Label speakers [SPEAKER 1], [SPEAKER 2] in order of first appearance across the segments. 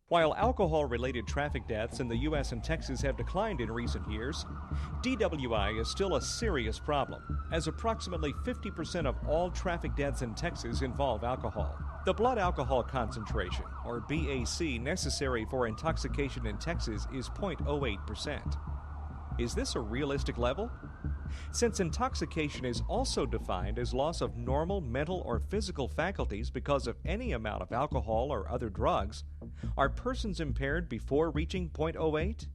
[SPEAKER 1] While alcohol-related traffic deaths in the U.S. and Texas have declined in recent years, DWI is still a serious problem, as approximately 50% of all traffic deaths in Texas involve alcohol. The blood alcohol concentration, or BAC, necessary for intoxication in Texas is 0.08%. Is this a realistic level? Since intoxication is also defined as loss of normal mental or physical faculties because of any amount of alcohol or other drugs, are persons impaired before reaching 0.08?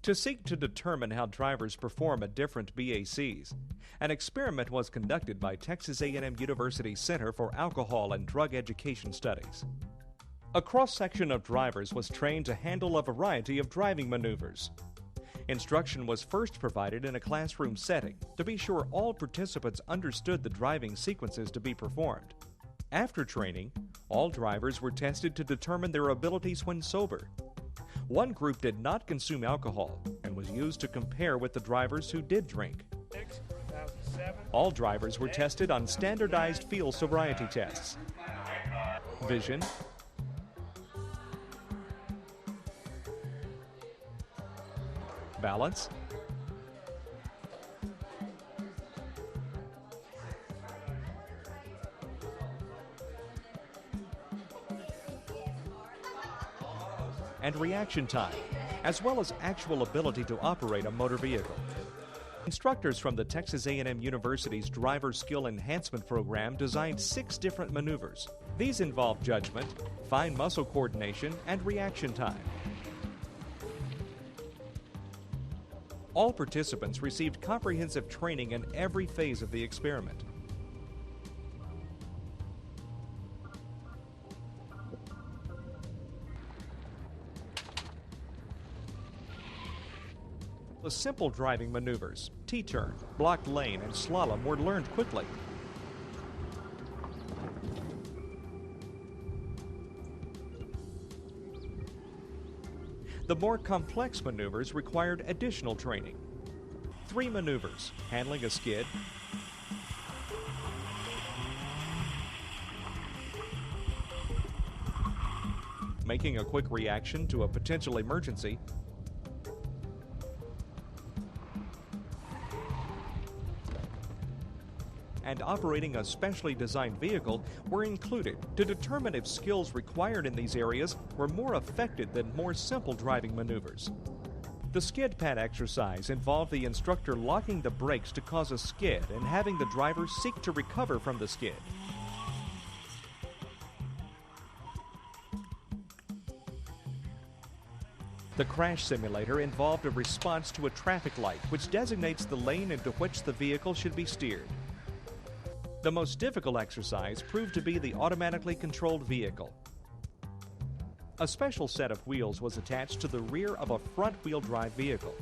[SPEAKER 1] To seek to determine how drivers perform at different BACs, an experiment was conducted by Texas A&M University Center for Alcohol and Drug Education Studies. A cross-section of drivers was trained to handle a variety of driving maneuvers. Instruction was first provided in a classroom setting to be sure all participants understood the driving sequences to be performed. After training, all drivers were tested to determine their abilities when sober. One group did not consume alcohol and was used to compare with the drivers who did drink. All drivers were tested on standardized field sobriety tests: vision, balance, and reaction time, as well as actual ability to operate a motor vehicle. Instructors from the Texas A&M University's Driver Skill Enhancement Program designed 6 different maneuvers. These involve judgment, fine muscle coordination, and reaction time. All participants received comprehensive training in every phase of the experiment. The simple driving maneuvers, T-turn, blocked lane, and slalom were learned quickly. The more complex maneuvers required additional training. 3 maneuvers: handling a skid, making a quick reaction to a potential emergency, and operating a specially designed vehicle were included to determine if skills required in these areas were more effective than more simple driving maneuvers. The skid pad exercise involved the instructor locking the brakes to cause a skid and having the driver seek to recover from the skid. The crash simulator involved a response to a traffic light which designates the lane into which the vehicle should be steered. The most difficult exercise proved to be the automatically controlled vehicle. A special set of wheels was attached to the rear of a front-wheel drive vehicle.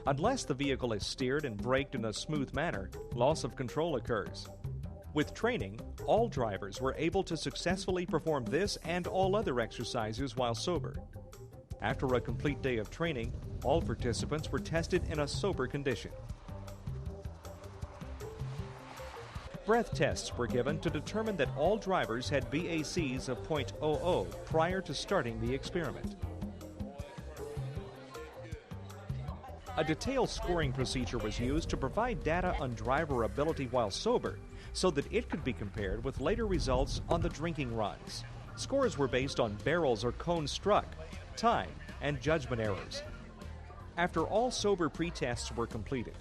[SPEAKER 1] Unless the vehicle is steered and braked in a smooth manner, loss of control occurs. With training, all drivers were able to successfully perform this and all other exercises while sober. After a complete day of training, all participants were tested in a sober condition. Breath tests were given to determine that all drivers had BACs of 0.00 prior to starting the experiment. A detailed scoring procedure was used to provide data on driver ability while sober so that it could be compared with later results on the drinking runs. Scores were based on barrels or cones struck, time, and judgment errors. After all sober pre-tests were completed,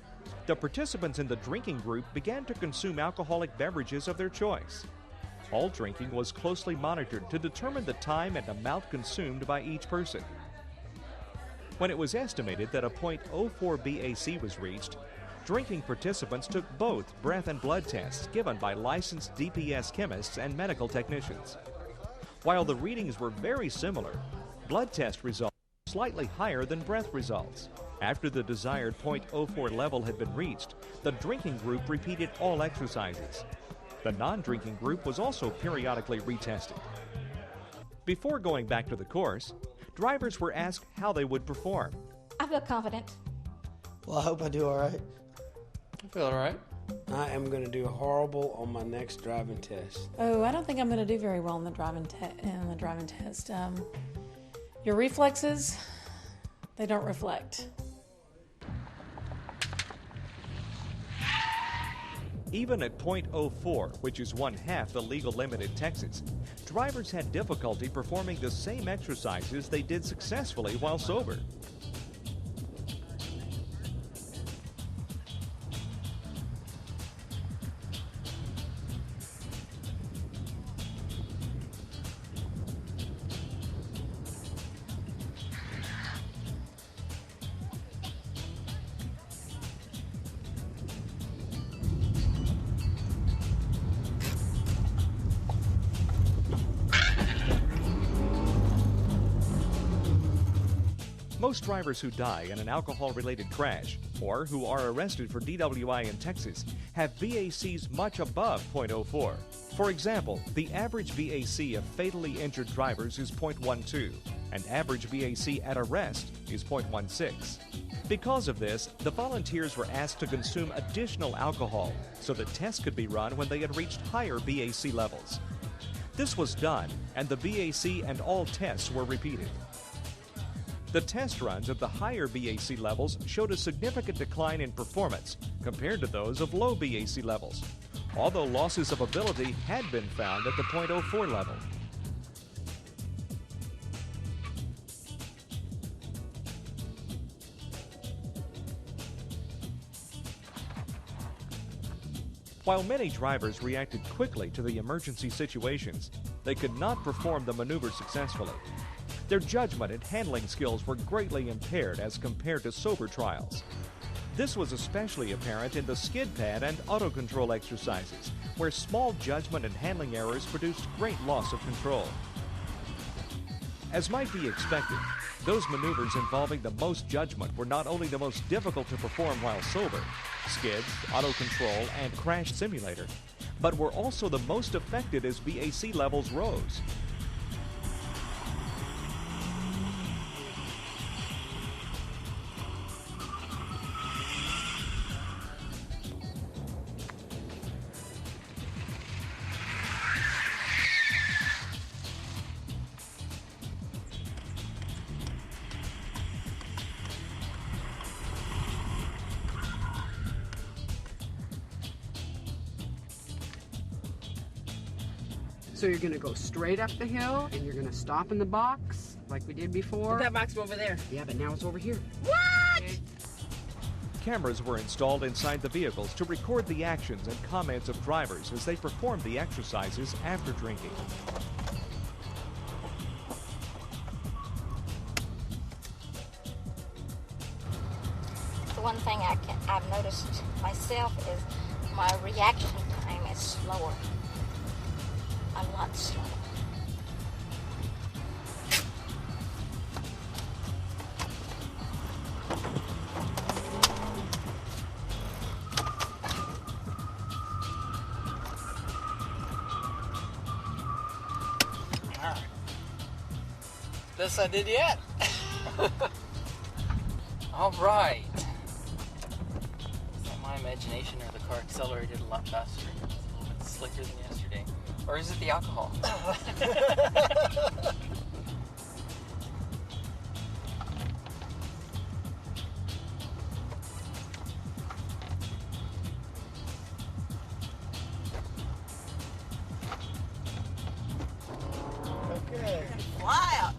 [SPEAKER 1] the participants in the drinking group began to consume alcoholic beverages of their choice. All drinking was closely monitored to determine the time and amount consumed by each person. When it was estimated that a 0.04 BAC was reached, drinking participants took both breath and blood tests given by licensed DPS chemists and medical technicians. While the readings were very similar, blood test results were slightly higher than breath results. After the desired 0.04 level had been reached, the drinking group repeated all exercises. The non-drinking group was also periodically retested. Before going back to the course, drivers were asked how they would perform.
[SPEAKER 2] I feel confident.
[SPEAKER 3] Well, I hope I do all right.
[SPEAKER 4] I feel all right.
[SPEAKER 2] I am going to do horrible on my next driving test.
[SPEAKER 3] Oh, I don't think I'm going to do very well in the driving test. Your reflexes, they don't reflect.
[SPEAKER 1] Even at .04, which is 1/2 the legal limit in Texas, drivers had difficulty performing the same exercises they did successfully while sober. Most drivers who die in an alcohol-related crash or who are arrested for DWI in Texas have VACs much above .04. For example, the average VAC of fatally injured drivers is .12, and average VAC at arrest is .16. Because of this, the volunteers were asked to consume additional alcohol so that tests could be run when they had reached higher VAC levels. This was done, and the VAC and all tests were repeated. The test runs at the higher VAC levels showed a significant decline in performance compared to those of low VAC levels, although losses of ability had been found at the .04 level. While many drivers reacted quickly to the emergency situations, they could not perform the maneuver successfully. Their judgment and handling skills were greatly impaired as compared to sober trials. This was especially apparent in the skid pad and auto control exercises, where small judgment and handling errors produced great loss of control. As might be expected, those maneuvers involving the most judgment were not only the most difficult to perform while sober, skids, auto control, and crash simulator, but were also the most affected as VAC levels rose.
[SPEAKER 4] So you're gonna go straight up the hill and you're gonna stop in the box like we did before.
[SPEAKER 5] But that box over there.
[SPEAKER 4] Yeah, but now it's over here.
[SPEAKER 5] What?
[SPEAKER 4] Okay.
[SPEAKER 1] Cameras were installed inside the vehicles to record the actions and comments of drivers as they performed the exercises after drinking.
[SPEAKER 6] The one thing I've noticed myself is my reaction time is slower. A lot slower.
[SPEAKER 5] Alright. Best I did yet. Alright. Is that my imagination or the car accelerated a lot faster? It was a little bit slicker than yesterday. Or is it the alcohol? Okay.
[SPEAKER 7] Fly out.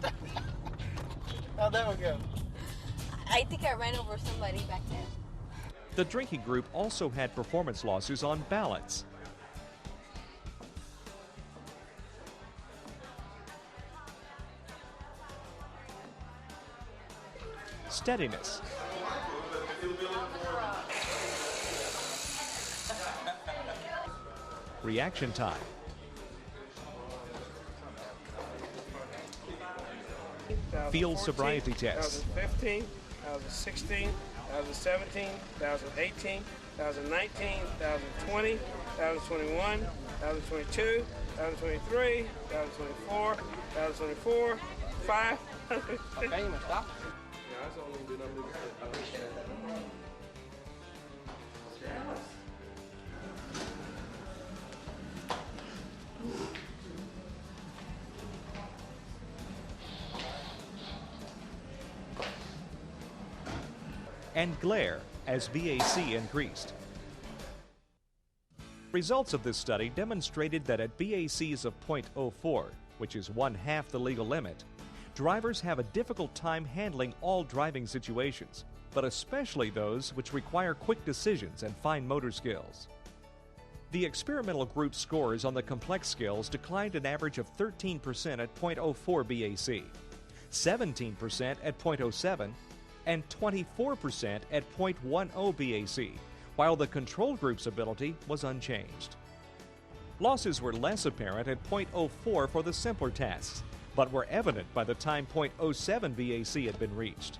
[SPEAKER 5] How'd that one go?
[SPEAKER 7] I think I ran over somebody back then.
[SPEAKER 1] The drinking group also had performance losses on balance. Steadiness. Reaction time. Field sobriety tests.
[SPEAKER 2] 2015, 2016, 2017, 2018, 2019, 2020, 2021, 2022, 2023, 2024, 2024, 5.
[SPEAKER 5] Okay, you must stop.
[SPEAKER 1] and glare as VAC increased. Results of this study demonstrated that at VACs of 0.04, which is 1/2 the legal limit, drivers have a difficult time handling all driving situations, but especially those which require quick decisions and fine motor skills. The experimental group scores on the complex skills declined an average of 13% at 0.04 BAC, 17% at 0.07, and 24% at 0.10 BAC, while the control group's ability was unchanged. Losses were less apparent at 0.04 for the simpler tasks, but were evident by the time 0.07 BAC had been reached.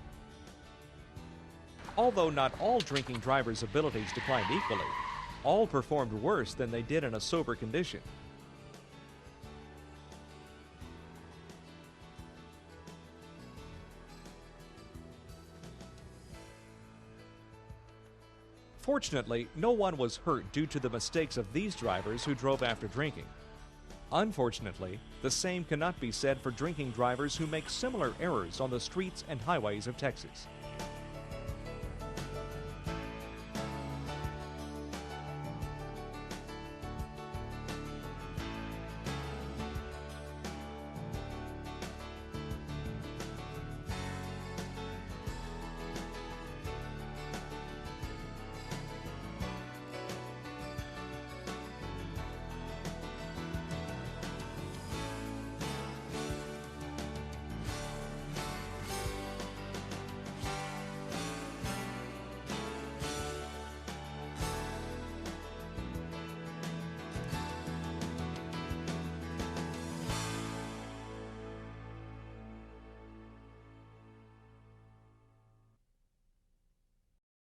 [SPEAKER 1] Although not all drinking drivers' abilities declined equally, all performed worse than they did in a sober condition. Fortunately, no one was hurt due to the mistakes of these drivers who drove after drinking. Unfortunately, the same cannot be said for drinking drivers who make similar errors on the streets and highways of Texas.